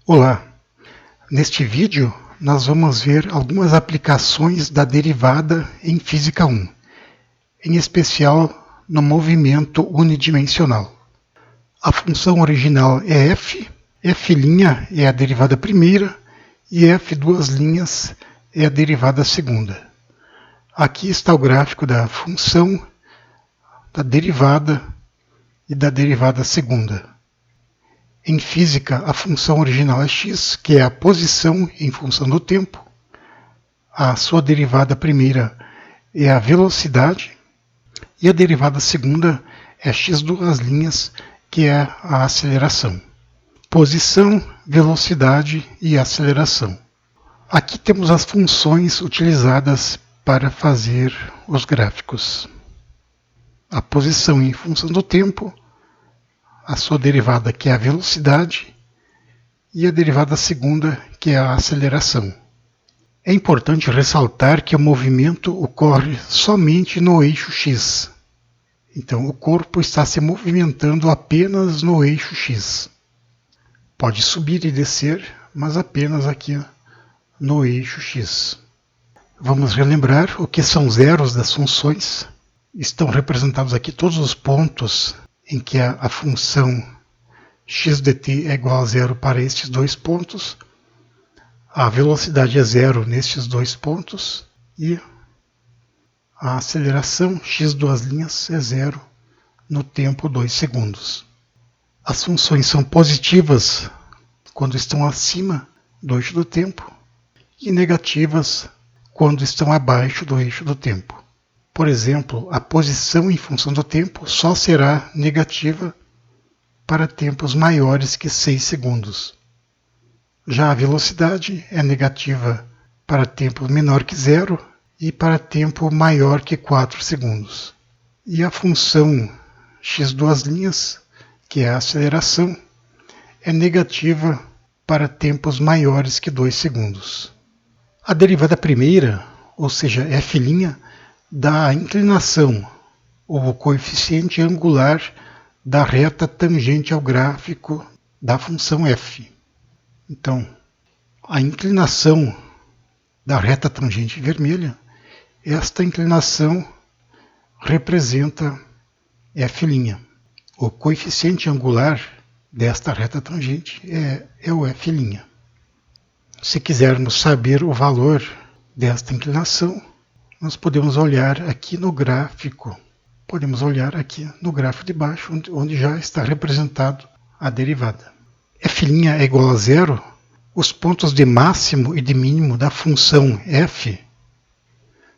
Olá! Neste vídeo nós vamos ver algumas aplicações da derivada em Física 1, em especial no movimento unidimensional. A função original é f, f' é a derivada primeira e f' é a derivada segunda. Aqui está o gráfico da função, da derivada e da derivada segunda. Em física, a função original é x, que é a posição em função do tempo. A sua derivada primeira é a velocidade. E a derivada segunda é x duas linhas, que é a aceleração. Posição, velocidade e aceleração. Aqui temos as funções utilizadas para fazer os gráficos. A posição em função do tempo, a sua derivada, que é a velocidade, e a derivada segunda, que é a aceleração. É importante ressaltar que o movimento ocorre somente no eixo x. Então, o corpo está se movimentando apenas no eixo x. Pode subir e descer, mas apenas aqui no eixo x. Vamos relembrar o que são zeros das funções. Estão representados aqui todos os pontos em que a função x dt é igual a zero para estes dois pontos, a velocidade é zero nestes dois pontos e a aceleração x duas linhas é zero no tempo 2 segundos. As funções são positivas quando estão acima do eixo do tempo e negativas quando estão abaixo do eixo do tempo. Por exemplo, a posição em função do tempo só será negativa para tempos maiores que 6 segundos. Já a velocidade é negativa para tempo menor que zero e para tempo maior que 4 segundos. E a função x duas linhas, que é a aceleração, é negativa para tempos maiores que 2 segundos. A derivada primeira, ou seja, f', dá a inclinação, ou o coeficiente angular da reta tangente ao gráfico da função f. Então, a inclinação da reta tangente vermelha, esta inclinação representa f'. O coeficiente angular desta reta tangente é o f'. Se quisermos saber o valor desta inclinação, nós podemos olhar aqui no gráfico. Podemos olhar aqui no gráfico de baixo, onde já está representado a derivada. F' é igual a zero. Os pontos de máximo e de mínimo da função f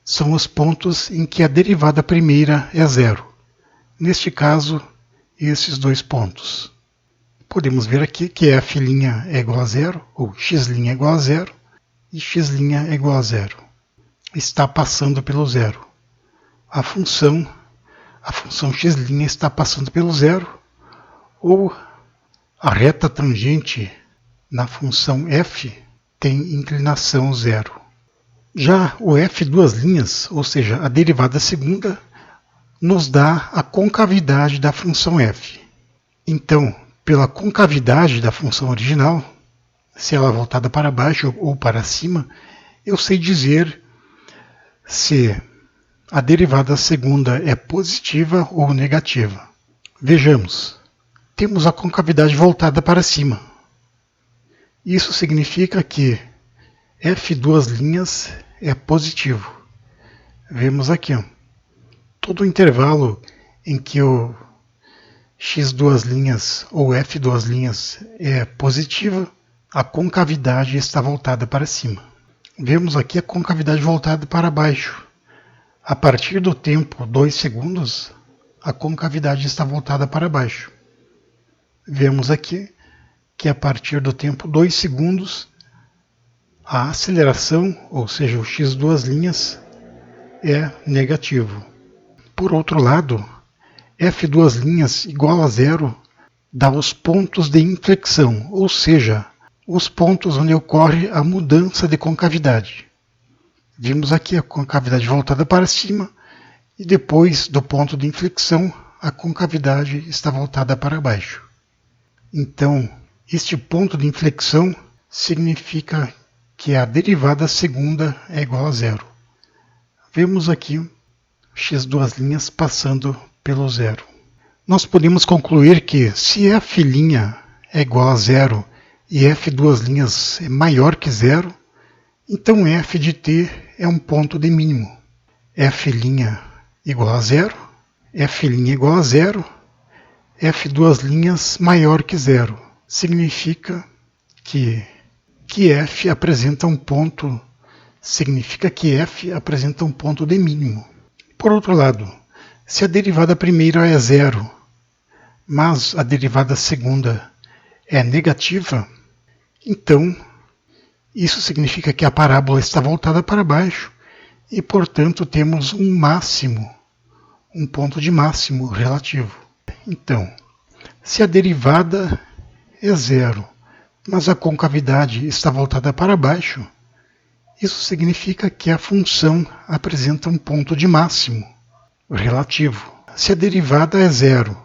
são os pontos em que a derivada primeira é zero. Neste caso, esses dois pontos. Podemos ver aqui que f' é igual a zero, ou x' é igual a zero, e x' é igual a zero. Está passando pelo zero. A função x' está passando pelo zero, ou a reta tangente na função f tem inclinação zero. Já o f duas linhas, ou seja, a derivada segunda, nos dá a concavidade da função f. Então, pela concavidade da função original, se ela é voltada para baixo ou para cima, eu sei dizer se a derivada segunda é positiva ou negativa. Vejamos, temos a concavidade voltada para cima. Isso significa que f duas linhas é positivo. Vemos aqui, todo o intervalo em que o x duas linhas ou f duas linhas é positiva, a concavidade está voltada para cima. Vemos aqui a concavidade voltada para baixo. A partir do tempo 2 segundos, a concavidade está voltada para baixo. Vemos aqui que a partir do tempo 2 segundos, a aceleração, ou seja, o x duas linhas, é negativo. Por outro lado, f duas linhas igual a zero dá os pontos de inflexão, ou seja, os pontos onde ocorre a mudança de concavidade. Vimos aqui a concavidade voltada para cima e depois do ponto de inflexão a concavidade está voltada para baixo. Então, Este ponto de inflexão significa que a derivada segunda é igual a zero. Vemos aqui x duas linhas passando pelo zero. Nós podemos concluir que se f' é igual a zero e f duas linhas é maior que zero, então f de t é um ponto de mínimo. F' igual a zero, f' igual a zero, f duas linhas maior que zero. Significa que f apresenta um ponto de mínimo. Por outro lado, se a derivada primeira é zero, mas a derivada segunda é negativa, então isso significa que a parábola está voltada para baixo e, portanto, temos um ponto de máximo relativo. Então, se a derivada é zero, mas a concavidade está voltada para baixo, isso significa que a função apresenta um ponto de máximo relativo. Se a derivada é zero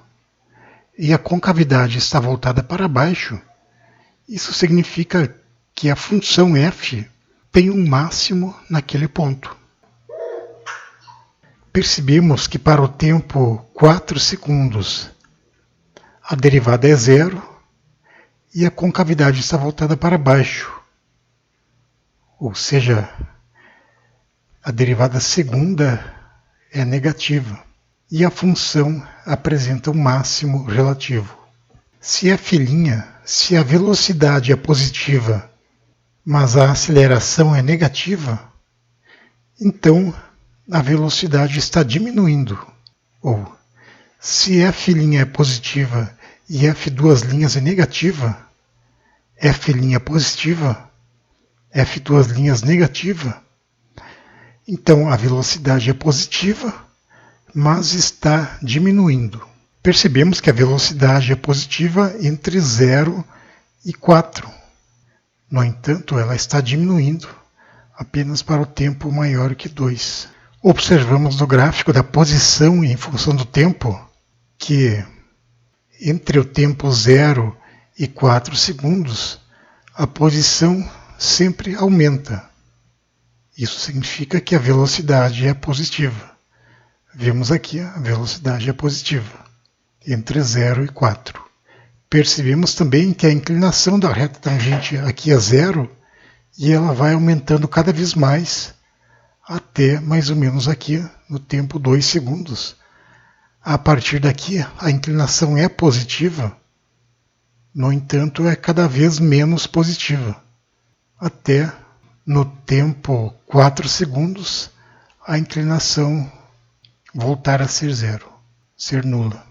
e a concavidade está voltada para baixo, isso significa que a função f tem um máximo naquele ponto. Percebemos que para o tempo 4 segundos a derivada é zero e a concavidade está voltada para baixo. Ou seja, a derivada segunda é negativa e a função apresenta um máximo relativo. Se a velocidade é positiva, mas a aceleração é negativa, então a velocidade está diminuindo. Ou, se f' é positiva e f duas linhas é negativa, f' positiva, f duas linhas negativa, então a velocidade é positiva, mas está diminuindo. Percebemos que a velocidade é positiva entre 0 e 4. No entanto, ela está diminuindo apenas para o tempo maior que 2. Observamos no gráfico da posição em função do tempo que entre o tempo 0 e 4 segundos, a posição sempre aumenta. Isso significa que a velocidade é positiva. Vemos aqui a velocidade é positiva entre 0 e 4. Percebemos também que a inclinação da reta tangente aqui é zero e ela vai aumentando cada vez mais até mais ou menos aqui no tempo 2 segundos. A partir daqui a inclinação é positiva, no entanto é cada vez menos positiva. Até no tempo 4 segundos a inclinação voltar a ser zero, ser nula.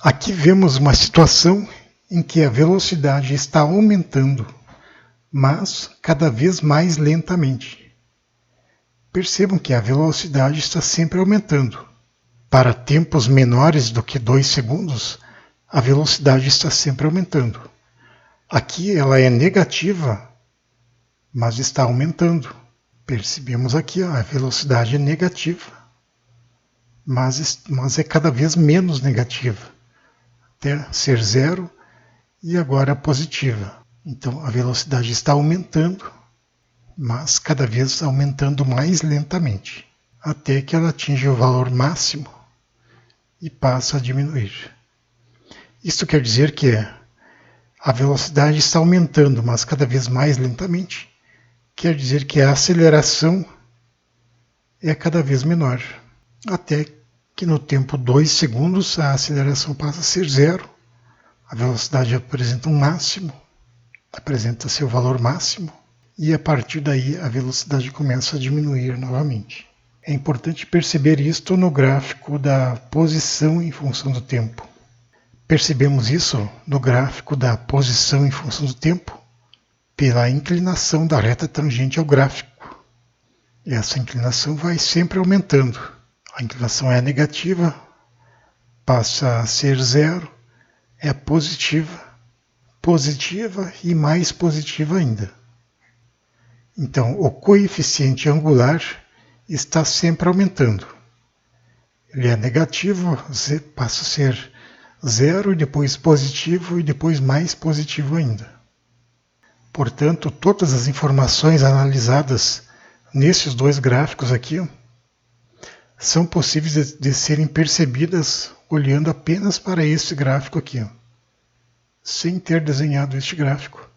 Aqui vemos uma situação em que a velocidade está aumentando, mas cada vez mais lentamente. Percebam que a velocidade está sempre aumentando. Para tempos menores do que 2 segundos, a velocidade está sempre aumentando. Aqui ela é negativa, mas está aumentando. Percebemos aqui, a velocidade é negativa, mas é cada vez menos negativa, até ser zero e agora positiva. Então a velocidade está aumentando, mas cada vez aumentando mais lentamente, até que ela atinge o valor máximo e passa a diminuir. Isso quer dizer que a velocidade está aumentando, mas cada vez mais lentamente. Quer dizer que a aceleração é cada vez menor, até que no tempo 2 segundos a aceleração passa a ser zero, a velocidade apresenta um máximo, apresenta seu valor máximo, e a partir daí a velocidade começa a diminuir novamente. É importante perceber isto no gráfico da posição em função do tempo. Percebemos isso no gráfico da posição em função do tempo pela inclinação da reta tangente ao gráfico. Essa inclinação vai sempre aumentando. A inclinação é negativa, passa a ser zero, é positiva, positiva e mais positiva ainda. Então, o coeficiente angular está sempre aumentando. Ele é negativo, passa a ser zero e depois positivo e depois mais positivo ainda. Portanto, todas as informações analisadas nesses dois gráficos aqui são possíveis de serem percebidas olhando apenas para este gráfico aqui, sem ter desenhado este gráfico.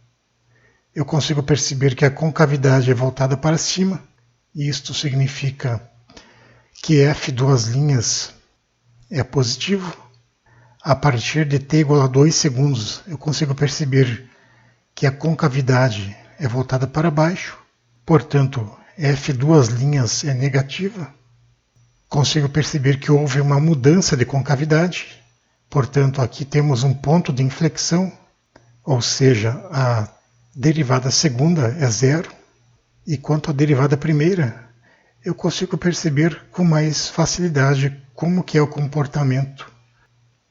Eu consigo perceber que a concavidade é voltada para cima, e isto significa que f duas linhas é positivo. A partir de t igual a 2 segundos, eu consigo perceber que a concavidade é voltada para baixo, portanto, f duas linhas é negativa. Consigo perceber que houve uma mudança de concavidade, portanto, aqui temos um ponto de inflexão, ou seja, a derivada segunda é zero, e quanto à derivada primeira, eu consigo perceber com mais facilidade como que é o comportamento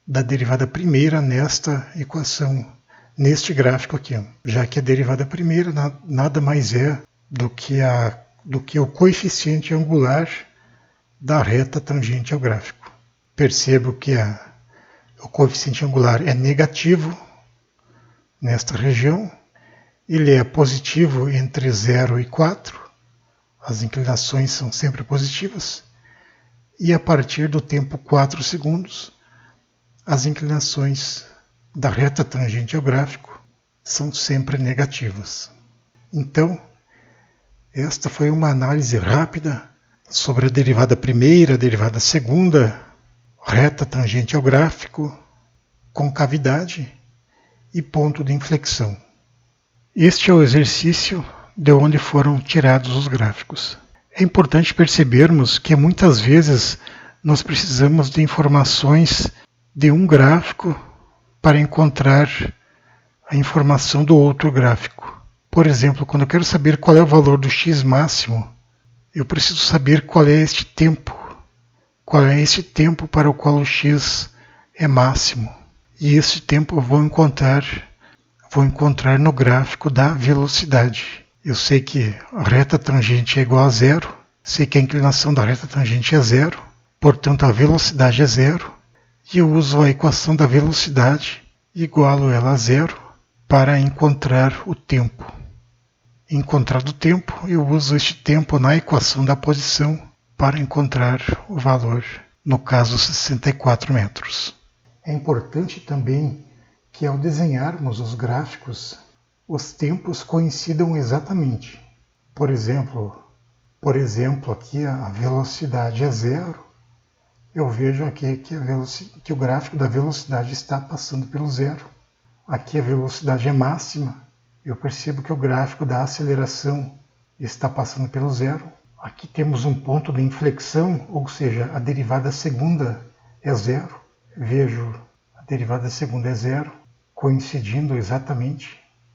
da derivada primeira nesta equação, neste gráfico aqui, já que a derivada primeira nada mais é do que o coeficiente angular da reta tangente ao gráfico. Percebo que o coeficiente angular é negativo nesta região, ele é positivo entre 0 e 4, as inclinações são sempre positivas, e a partir do tempo 4 segundos, as inclinações da reta tangente ao gráfico são sempre negativas. Então, esta foi uma análise rápida sobre a derivada primeira, a derivada segunda, reta tangente ao gráfico, concavidade e ponto de inflexão. Este é o exercício de onde foram tirados os gráficos. É importante percebermos que muitas vezes nós precisamos de informações de um gráfico para encontrar a informação do outro gráfico. Por exemplo, quando eu quero saber qual é o valor do x máximo, eu preciso saber qual é este tempo. Qual é esse tempo para o qual o x é máximo. E esse tempo eu vou encontrar no gráfico da velocidade. Eu sei que a reta tangente é igual a zero, sei que a inclinação da reta tangente é zero, portanto a velocidade é zero, e eu uso a equação da velocidade, igualo ela a zero, para encontrar o tempo. Encontrado o tempo, eu uso este tempo na equação da posição para encontrar o valor, no caso 64 metros. É importante também que ao desenharmos os gráficos, os tempos coincidam exatamente. Por exemplo, aqui a velocidade é zero, eu vejo aqui que o gráfico da velocidade está passando pelo zero. Aqui a velocidade é máxima, eu percebo que o gráfico da aceleração está passando pelo zero. Aqui temos um ponto de inflexão, ou seja, a derivada segunda é zero. Vejo a derivada segunda é zero, coincidindo exatamente.